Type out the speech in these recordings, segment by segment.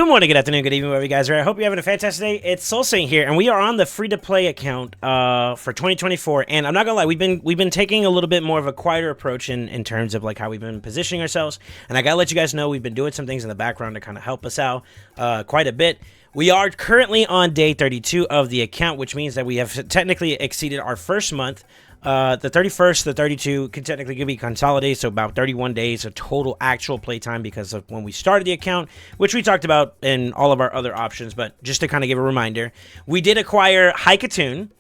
Good morning, good afternoon, good evening, wherever you guys are. I hope you're having a fantastic day. It's SoulSaint here, and we are on the free-to-play account for 2024. And I'm not gonna lie, we've been taking a little bit more of a quieter approach in terms of like how we've been positioning ourselves. And I gotta let you guys know we've been doing some things in the background to kind of help us out quite a bit. We are currently on day 32 of the account, which means that we have technically exceeded our first month. The 31st, the 32 can technically be consolidated, so about 31 days of total actual playtime because of when we started the account, which we talked about in all of our other options. But just to kind of give a reminder, we did acquire Haikatoon.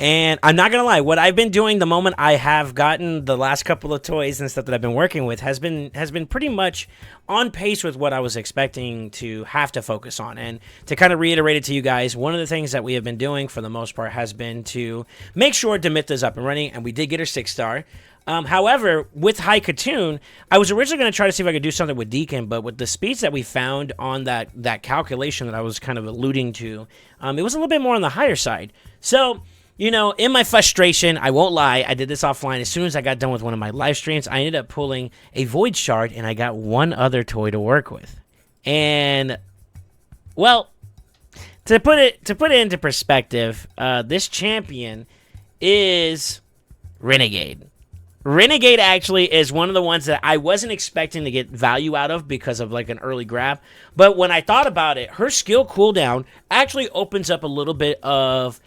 And I'm not going to lie, what I've been doing the moment I have gotten the last couple of toys and stuff that I've been working with has been pretty much on pace with what I was expecting to have to focus on. And to kind of reiterate it to you guys, one of the things that we have been doing for the most part has been to make sure Demitha's up and running, and we did get her 6-star. However, with Haikatoon, I was originally going to try to see if I could do something with Deacon, but with the speeds that we found on that calculation that I was kind of alluding to, it was a little bit more on the higher side. So, you know, in my frustration, I won't lie, I did this offline. As soon as I got done with one of my live streams, I ended up pulling a Void Shard, and I got one other toy to work with. And, well, to put it into perspective, this champion is Renegade. Renegade actually is one of the ones that I wasn't expecting to get value out of because of like an early grab. But when I thought about it, her skill cooldown actually opens up a little bit of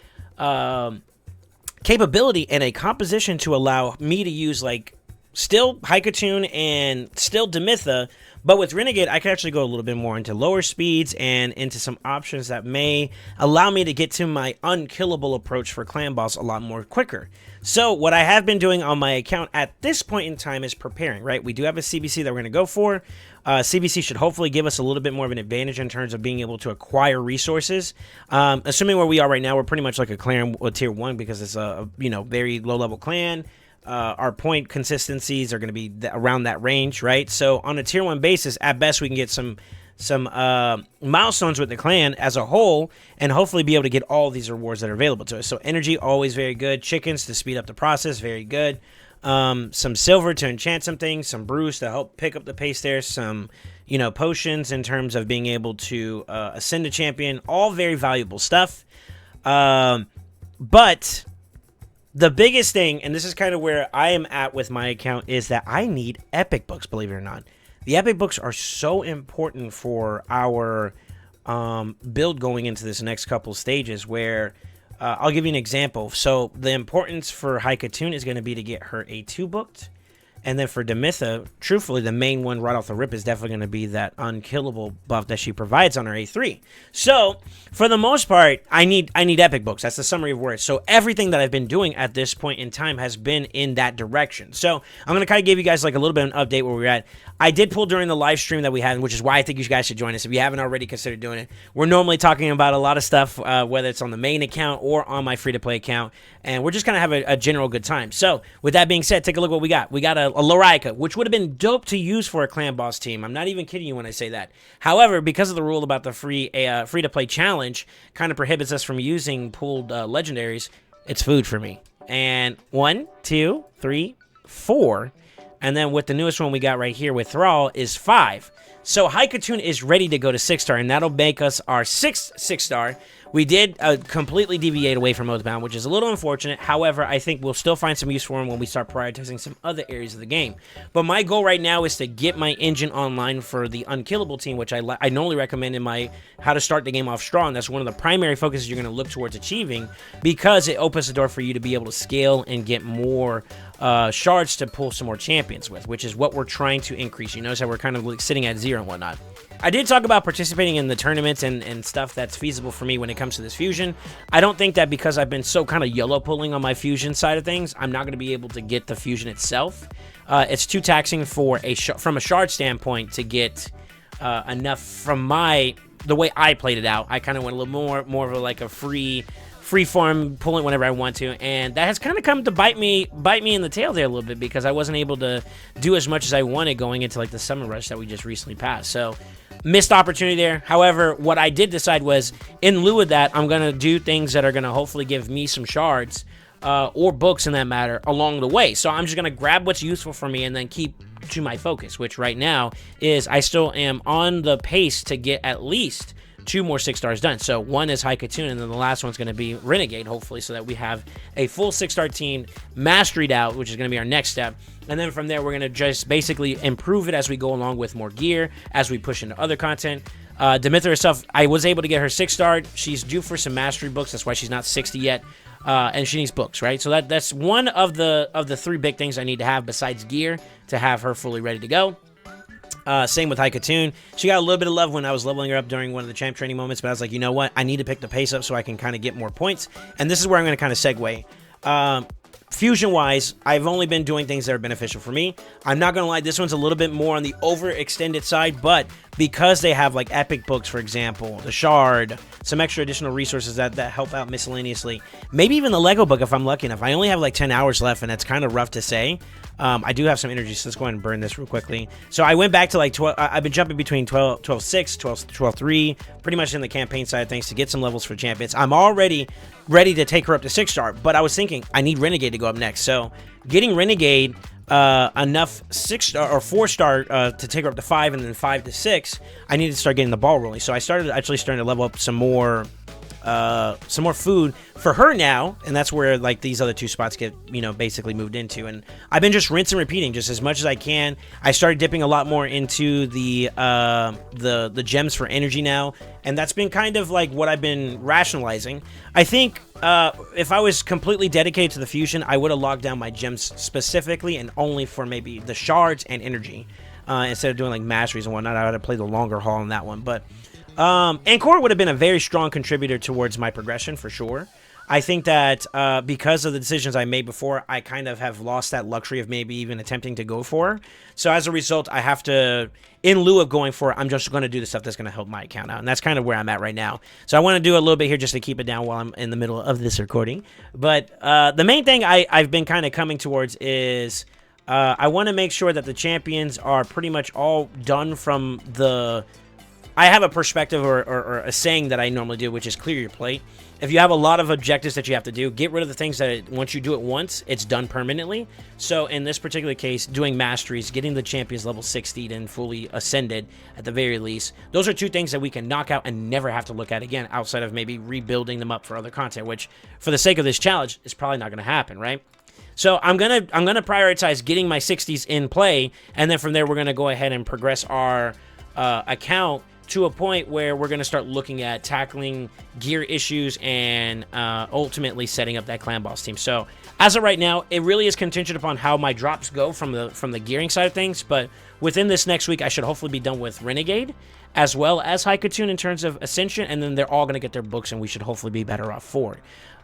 capability in a composition to allow me to use like still Haikatoon and still Demitha, but with Renegade I can actually go a little bit more into lower speeds and into some options that may allow me to get to my unkillable approach for clan boss a lot more quicker. So what I have been doing on my account at this point in time is preparing, right? We do have a CBC that we're going to go for. CBC should hopefully give us a little bit more of an advantage in terms of being able to acquire resources. Assuming where we are right now, we're pretty much like a clan with tier 1 because it's a very low level clan. Our point consistencies are going to be around that range, right? So on a tier 1 basis, at best we can get some milestones with the clan as a whole and hopefully be able to get all these rewards that are available to us. So energy, always very good. Chickens to speed up the process, very good. Some silver to enchant some things, some brews to help pick up the pace there, some potions in terms of being able to ascend a champion, all very valuable stuff. But the biggest thing, and this is kind of where I am at with my account, is that I need epic books, believe it or not. The epic books are so important for our build going into this next couple stages where I'll give you an example. So the importance for Haikatoon is going to be to get her A2 booked. And then for Demitha, truthfully, the main one right off the rip is definitely going to be that unkillable buff that she provides on her A3. So, for the most part, I need epic books. That's the summary of words. So, everything that I've been doing at this point in time has been in that direction. So, I'm going to kind of give you guys like a little bit of an update where we're at. I did pull during the live stream that we had, which is why I think you guys should join us if you haven't already considered doing it. We're normally talking about a lot of stuff, whether it's on the main account or on my free-to-play account, and we're just going to have a general good time. So, with that being said, take a look at what we got. We got a Loraica, which would have been dope to use for a clan boss team. I'm not even kidding you when I say that. However, because of the rule about the free-to-play challenge kind of prohibits us from using pooled legendaries, it's food for me. And 1, 2, 3, 4... And then with the newest one we got right here with Thrall is 5. So Haikatoon is ready to go to 6-star, and that'll make us our 6th 6-star. We did completely deviate away from Oathbound, which is a little unfortunate. However, I think we'll still find some use for him when we start prioritizing some other areas of the game. But my goal right now is to get my engine online for the unkillable team, which I normally recommend in my how to start the game off strong. That's one of the primary focuses you're going to look towards achieving because it opens the door for you to be able to scale and get more shards to pull some more champions with, which is what we're trying to increase. You notice how we're kind of like sitting at 0 and whatnot. I did talk about participating in the tournaments and stuff that's feasible for me when it comes to this fusion. I don't think that because I've been so kind of YOLO pulling on my fusion side of things, I'm not going to be able to get the fusion itself. It's too taxing for from a shard standpoint to get enough from the way I played it out. I kind of went a little more of like a free form, pull it whenever I want to, and that has kind of come to bite me in the tail there a little bit because I wasn't able to do as much as I wanted going into like the summer rush that we just recently passed. So missed opportunity there. However, what I did decide was in lieu of that, I'm gonna do things that are gonna hopefully give me some shards or books in that matter along the way. So I'm just gonna grab what's useful for me and then keep to my focus, which right now is I still am on the pace to get at least 2 more 6 stars done. So one is Haikatun, and then the last one's going to be Renegade, hopefully, so that we have a full 6-star team masteried out, which is going to be our next step. And then from there, we're going to just basically improve it as we go along with more gear, as we push into other content. Dimitra herself, I was able to get her 6-star. She's due for some mastery books. That's why she's not 60 yet. And she needs books, right? So that's one of the 3 big things I need to have besides gear to have her fully ready to go. Same with Haikatun. She got a little bit of love when I was leveling her up during one of the champ training moments, but I was like, you know what? I need to pick the pace up so I can kind of get more points. And this is where I'm going to kind of segue. Fusion-wise, I've only been doing things that are beneficial for me. I'm not going to lie, this one's a little bit more on the overextended side, but because they have like epic books, for example, the Shard, some extra additional resources that help out miscellaneously, maybe even the Lego book if I'm lucky enough. I only have like 10 hours left, and that's kind of rough to say. I do have some energy, so let's go ahead and burn this real quickly. So I went back to like 12. I've been jumping between 12.6, 12.3, pretty much in the campaign side of things to get some levels for champions. I'm already ready to take her up to 6-star, but I was thinking I need Renegade to go up next. So getting Renegade enough 6-star or 4-star to take her up to 5, and then 5 to 6, I need to start getting the ball rolling. So I started starting to level up some more food for her now, and that's where like these other 2 spots get, you know, basically moved into. And I've been just rinsing and repeating just as much as I can. I started dipping a lot more into the gems for energy now, and that's been kind of like what I've been rationalizing. I think if I was completely dedicated to the fusion, I would have locked down my gems specifically and only for maybe the shards and energy instead of doing like masteries and whatnot. I would have played the longer haul on that one, but Ancora would have been a very strong contributor towards my progression for sure. I think that because of the decisions I made before, I kind of have lost that luxury of maybe even attempting to go for her. So as a result, I have to, in lieu of going for it, I'm just going to do the stuff that's going to help my account out. And that's kind of where I'm at right now. So I want to do a little bit here just to keep it down while I'm in the middle of this recording. But the main thing I've been kind of coming towards is I want to make sure that the champions are pretty much all done from the... I have a perspective or a saying that I normally do, which is clear your plate. If you have a lot of objectives that you have to do, get rid of the things that once you do it once, it's done permanently. So in this particular case, doing masteries, getting the champions level 60 and fully ascended at the very least, those are 2 things that we can knock out and never have to look at again outside of maybe rebuilding them up for other content, which for the sake of this challenge is probably not going to happen, right? So I'm gonna prioritize getting my 60s in play, and then from there we're gonna go ahead and progress our account to a point where we're going to start looking at tackling gear issues and ultimately setting up that clan boss team. So as of right now, it really is contingent upon how my drops go from the gearing side of things. But within this next week, I should hopefully be done with Renegade as well as Haikatun in terms of Ascension, and then they're all going to get their books, and we should hopefully be better off for it.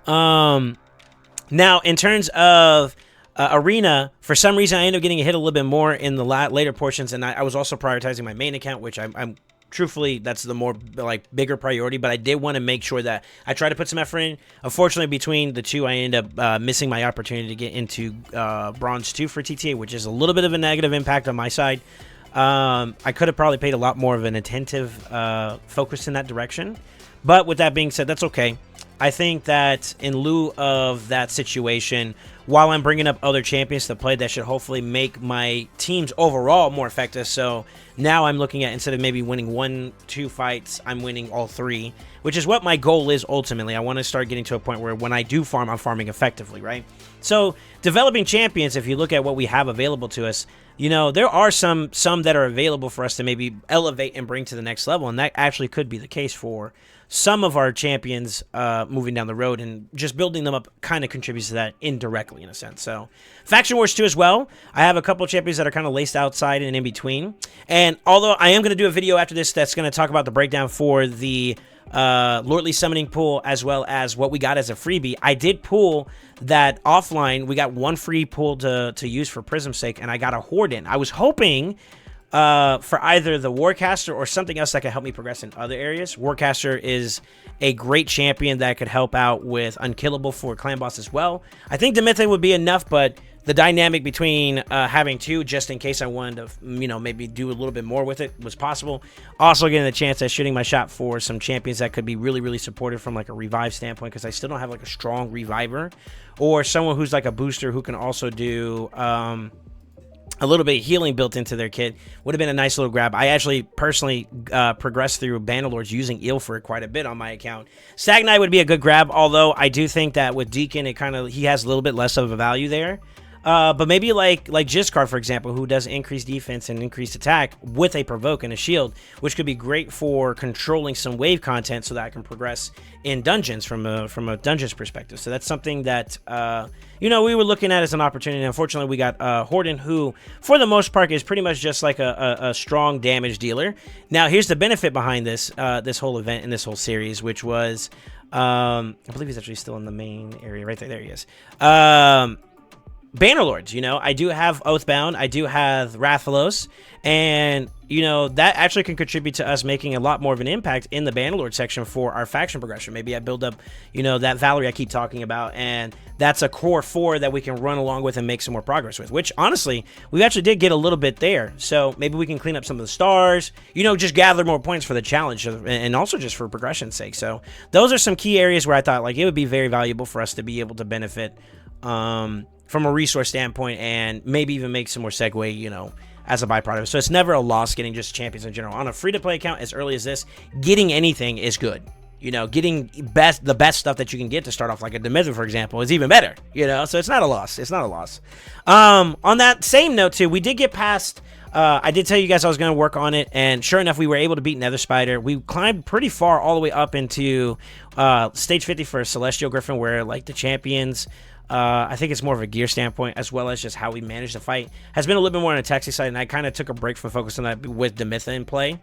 Now, in terms of Arena, for some reason, I ended up getting hit a little bit more in the later portions, and I was also prioritizing my main account, which I'm truthfully, that's the more like bigger priority, but I did want to make sure that I try to put some effort in. Unfortunately, between the 2, I ended up missing my opportunity to get into Bronze 2 for TTA, which is a little bit of a negative impact on my side. I could have probably paid a lot more of an attentive focus in that direction. But with that being said, that's okay. I think that in lieu of that situation, while I'm bringing up other champions to play, that should hopefully make my teams overall more effective. So now I'm looking at, instead of maybe winning 1-2 fights, I'm winning all 3, which is what my goal is ultimately. I want to start getting to a point where when I do farm, I'm farming effectively, right? So developing champions, if you look at what we have available to us, you know, there are some that are available for us to maybe elevate and bring to the next level, and that actually could be the case for some of our champions moving down the road, and just building them up kind of contributes to that indirectly in a sense. So Faction Wars 2 as well. I have a couple of champions that are kind of laced outside and in between. And although I am going to do a video after this that's going to talk about the breakdown for the Lordly Summoning pool as well as what we got as a freebie, I did pull that offline. We got 1 free pool to use for Prism's sake, and I got a Horde in. I was hoping for either the Warcaster or something else that could help me progress in other areas. Warcaster is a great champion that could help out with Unkillable for Clan Boss as well. I think Dimitra would be enough, but the dynamic between having 2, just in case I wanted to, you know, maybe do a little bit more with it, was possible. Also getting the chance at shooting my shot for some champions that could be really, really supportive from like a revive standpoint, because I still don't have like a strong reviver or someone who's like a booster who can also do a little bit of healing built into their kit would have been a nice little grab. I actually personally progressed through Bannerlords using Eel for it quite a bit on my account. Stag Knight would be a good grab, although I do think that with Deacon, he has a little bit less of a value there. But maybe like Jiskar, for example, who does increased defense and increased attack with a provoke and a shield, which could be great for controlling some wave content so that I can progress in dungeons from a dungeons perspective. So that's something that we were looking at as an opportunity. Unfortunately, we got Horden, who for the most part is pretty much just like a strong damage dealer. Now, here's the benefit behind this whole event and this whole series, which was I believe he's actually still in the main area right there. There he is. Bannerlords, I do have Oathbound, I do have Rathalos, and, that actually can contribute to us making a lot more of an impact in the Bannerlord section for our faction progression. Maybe I build up, that Valerie I keep talking about, and that's a core 4 that we can run along with and make some more progress with, which, honestly, we actually did get a little bit there. So maybe we can clean up some of the stars, just gather more points for the challenge, and also just for progression's sake. So those are some key areas where I thought, it would be very valuable for us to be able to benefit, from a resource standpoint, and maybe even make some more segue, as a byproduct. So it's never a loss getting just champions in general. On a free-to-play account as early as this, getting anything is good. Getting the best stuff that you can get to start off, like a Demetha, for example, is even better. So it's not a loss. It's not a loss. On that same note, too, we did get past... I did tell you guys I was going to work on it, and sure enough, we were able to beat Nether Spider. We climbed pretty far all the way up into stage 50 for Celestial Griffin, where, the champions... I think it's more of a gear standpoint, as well as just how we manage the fight, has been a little bit more on a taxi side, and I kind of took a break from focus on that with Demetha in play.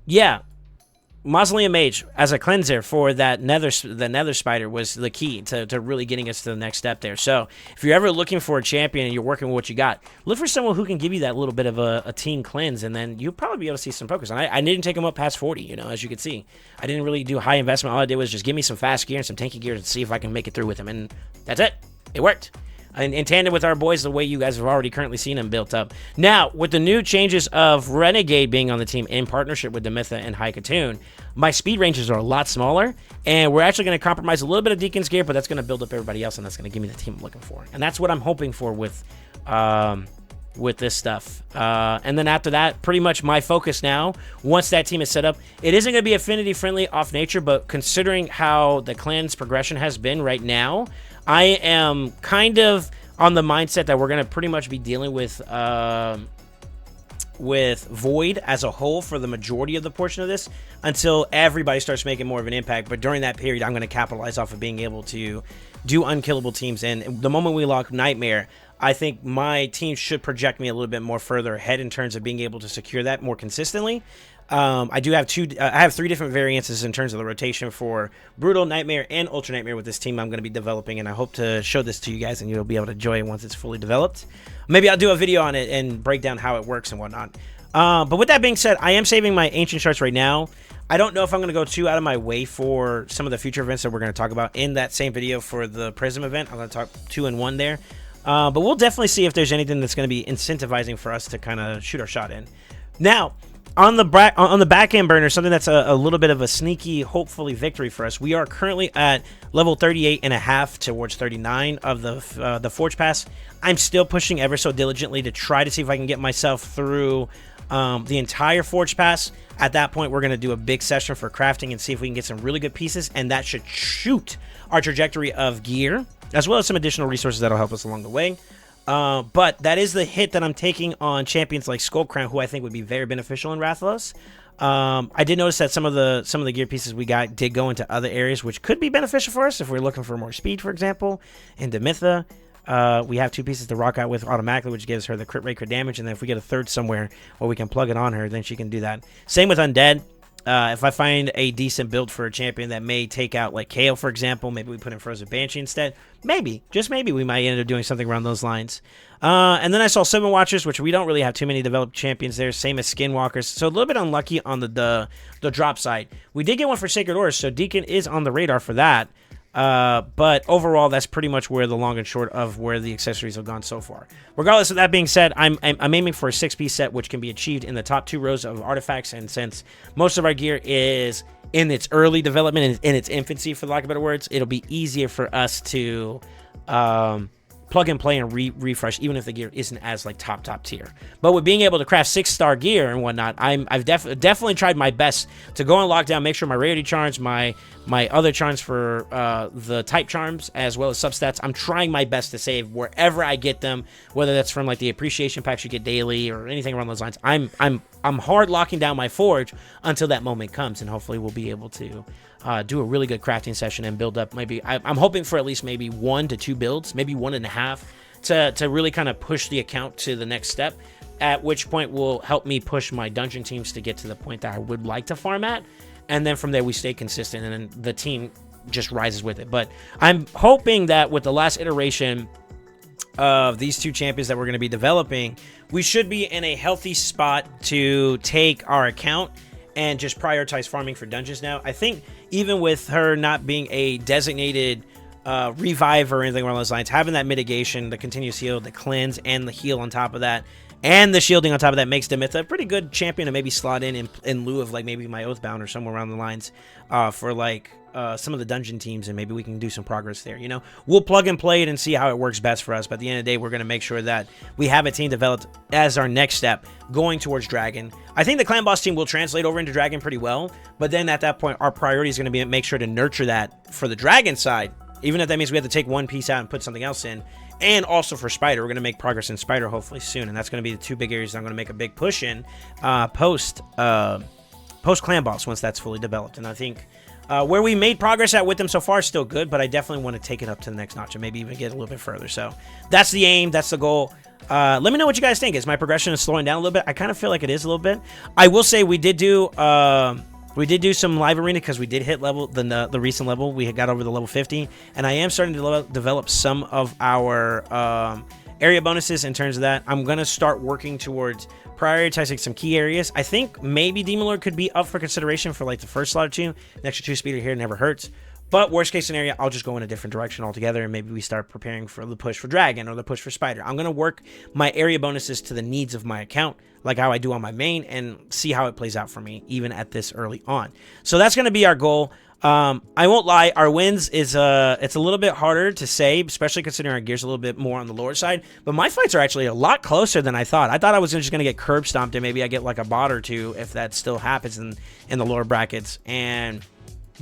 Yeah, Mausoleum Mage as a cleanser for the Nether Spider was the key to really getting us to the next step there. So if you're ever looking for a champion and you're working with what you got, look for someone who can give you that little bit of a team cleanse, and then you'll probably be able to see some focus. And I didn't take him up past 40, as you can see. I didn't really do high investment. All I did was just give me some fast gear and some tanky gear to see if I can make it through with him, and that's it. It worked. In tandem with our boys, the way you guys have already currently seen them built up. Now, with the new changes of Renegade being on the team in partnership with Demetha and Haikatoon, my speed ranges are a lot smaller, and we're actually going to compromise a little bit of Deacon's gear, but that's going to build up everybody else, and that's going to give me the team I'm looking for. And that's what I'm hoping for with this stuff. And then after that, pretty much my focus now, once that team is set up, it isn't going to be affinity friendly off nature, but considering how the clan's progression has been right now, I am kind of on the mindset that we're going to pretty much be dealing with Void as a whole for the majority of the portion of this until everybody starts making more of an impact. But during that period, I'm going to capitalize off of being able to do unkillable teams. And the moment we lock Nightmare, I think my team should project me a little bit more further ahead in terms of being able to secure that more consistently. I have 3 different variances in terms of the rotation for Brutal, Nightmare, and Ultra Nightmare with this team I'm going to be developing, and I hope to show this to you guys and you'll be able to enjoy it once it's fully developed. Maybe I'll do a video on it and break down how it works and whatnot. But with that being said, I am saving my Ancient Shards right now. I don't know if I'm going to go too out of my way for some of the future events that we're going to talk about in that same video for the Prism event. I'm going to talk 2 in 1 there. But we'll definitely see if there's anything that's going to be incentivizing for us to kind of shoot our shot in. Now, on the back end burner, something that's a little bit of a sneaky, hopefully, victory for us. We are currently at level 38.5 towards 39 of the Forge Pass. I'm still pushing ever so diligently to try to see if I can get myself through the entire Forge Pass. At that point, we're going to do a big session for crafting and see if we can get some really good pieces, and that should shoot our trajectory of gear, as well as some additional resources that'll help us along the way. But that is the hit that I'm taking on champions like Skullcrown, who I think would be very beneficial in Rathalos. I did notice that some of the gear pieces we got did go into other areas, which could be beneficial for us if we're looking for more speed, for example. In Demetha, we have 2 pieces to rock out with automatically, which gives her the crit rate, crit damage, and then if we get a third somewhere where we can plug it on her, then she can do that. Same with Undead. If I find a decent build for a champion that may take out, like Kale, for example, maybe we put in Frozen Banshee instead. Maybe, just maybe, we might end up doing something around those lines. And then I saw Seven Watchers, which we don't really have too many developed champions there. Same as Skinwalkers. So a little bit unlucky on the drop side. We did get one for Sacred Orders, so Deacon is on the radar for that. But overall, that's pretty much where the long and short of where the accessories have gone so far. Regardless of that being said, I'm aiming for a 6-piece set, which can be achieved in the top 2 rows of artifacts. And since most of our gear is in its early development and in its infancy, for lack of better words, it'll be easier for us to plug plug and play and refresh, even if the gear isn't as like top tier. But with being able to craft 6-star gear and whatnot, I've definitely tried my best to go on lockdown, make sure my rarity charms, my other charms for the type charms, as well as substats, I'm trying my best to save wherever I get them, whether that's from like the appreciation packs you get daily or anything around those lines. I'm hard locking down my forge until that moment comes, and hopefully we'll be able to do a really good crafting session and build up. Maybe I'm hoping for at least maybe 1 to 2 builds, maybe 1.5, to really kind of push the account to the next step, at which point will help me push my dungeon teams to get to the point that I would like to farm at. And then from there, we stay consistent, and then the team just rises with it. But I'm hoping that with the last iteration of these 2 champions that we're going to be developing, we should be in a healthy spot to take our account and just prioritize farming for dungeons now. I think even with her not being a designated revive or anything along those lines, having that mitigation, the continuous heal, the cleanse, and the heal on top of that, and the shielding on top of that makes Demytha a pretty good champion to maybe slot in lieu of like maybe my Oathbound or somewhere around the lines for like some of the dungeon teams, and maybe we can do some progress there. You know, we'll plug and play it and see how it works best for us. But at the end of the day, we're going to make sure that we have a team developed as our next step going towards Dragon. I think the Clan Boss team will translate over into Dragon pretty well, but then at that point, our priority is going to be to make sure to nurture that for the Dragon side, even if that means we have to take one piece out and put something else in. And also for Spider, we're going to make progress in Spider hopefully soon, and that's going to be the 2 big areas I'm going to make a big push in post Clan Boss once that's fully developed. And I think where we made progress at with them so far is still good, but I definitely want to take it up to the next notch and maybe even get a little bit further. So that's the aim, that's the goal. Let me know what you guys think. Is my progression slowing down a little bit? I kind of feel like it is a little bit. I will say we did do some live arena because we did hit level the recent level. We had got over the level 50, and I am starting to develop some of our area bonuses in terms of that. I'm going to start working towards prioritizing some key areas. I think maybe Demon Lord could be up for consideration for like the first slot or 2. An extra 2 speeder here never hurts. But worst case scenario, I'll just go in a different direction altogether, and maybe we start preparing for the push for Dragon or the push for Spider. I'm going to work my area bonuses to the needs of my account, like how I do on my main, and see how it plays out for me, even at this early on. So that's going to be our goal. I won't lie, our wins is it's a little bit harder to say, especially considering our gear's a little bit more on the lower side. But my fights are actually a lot closer than I thought. I thought I was just going to get curb stomped, and maybe I get like a bot or 2 if that still happens in the lower brackets, and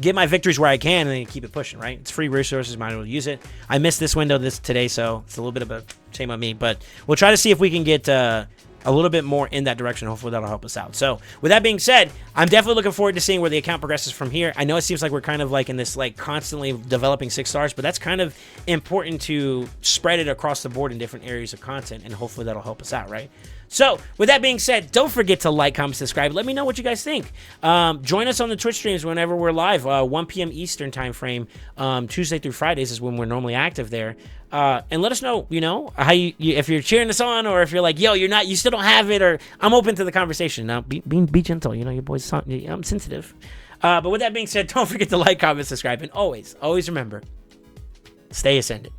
get my victories where I can, and then keep it pushing, right? It's free resources, might as well use it. I missed this window today, so it's a little bit of a shame on me, but we'll try to see if we can get a little bit more in that direction. Hopefully that'll help us out. So with that being said, I'm definitely looking forward to seeing where the account progresses from here. I know it seems like we're kind of like in this like constantly developing 6 stars, but that's kind of important to spread it across the board in different areas of content, and hopefully that'll help us out, right? So, with that being said, don't forget to like, comment, subscribe. Let me know what you guys think. Join us on the Twitch streams whenever we're live, 1 p.m. Eastern time frame. Tuesday through Fridays is when we're normally active there. And let us know, you know, how you if you're cheering us on, or if you're like, yo, you still don't have it, or I'm open to the conversation. Now, be gentle. You know, your boy's I'm sensitive. But with that being said, don't forget to like, comment, subscribe, and always remember, stay ascended.